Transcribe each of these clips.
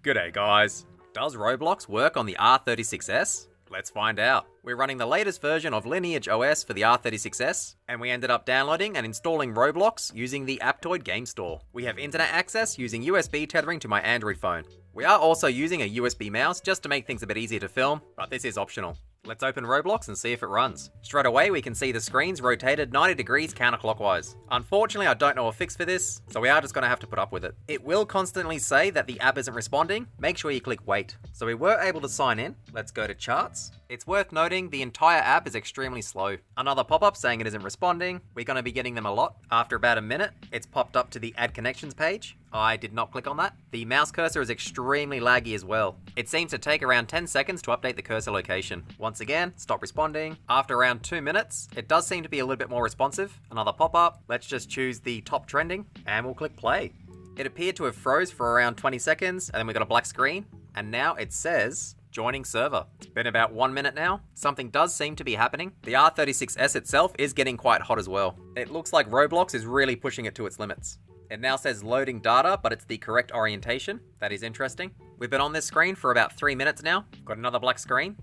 G'day guys. Does Roblox work on the R36S? Let's find out. We're running the latest version of Lineage OS for the R36S, and we ended up downloading and installing Roblox using the Aptoide Game Store. We have internet access using USB tethering to my Android phone. We are also using a USB mouse just to make things a bit easier to film, but this is optional. Let's open Roblox and see if it runs. Straight away we can see the screen's rotated 90 degrees counterclockwise. Unfortunately I don't know a fix for this, so we are just going to have to put up with it. It will constantly say that the app isn't responding. Make sure you click wait. So we were able to sign in. Let's go to charts. It's worth noting the entire app is extremely slow. Another pop-up saying it isn't responding. We're going to be getting them a lot. After about a minute, it's popped up to the add connections page. I did not click on that. The mouse cursor is extremely laggy as well. It seems to take around 10 seconds to update the cursor location. Once again, stop responding. After around 2 minutes, it does seem to be a little bit more responsive. Another pop-up. Let's just choose the top trending and we'll click play. It appeared to have froze for around 20 seconds and then we got a black screen. And now it says joining server. It's been about 1 minute now. Something does seem to be happening. The R36S itself is getting quite hot as well. It looks like Roblox is really pushing it to its limits. It now says loading data, but it's the correct orientation. That is interesting. We've been on this screen for about 3 minutes now. Got another black screen.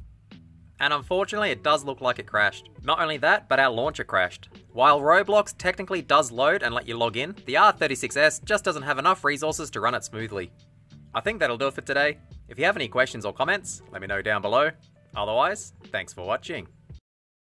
And unfortunately, it does look like it crashed. Not only that, but our launcher crashed. While Roblox technically does load and let you log in, the R36S just doesn't have enough resources to run it smoothly. I think that'll do it for today. If you have any questions or comments, let me know down below. Otherwise, thanks for watching.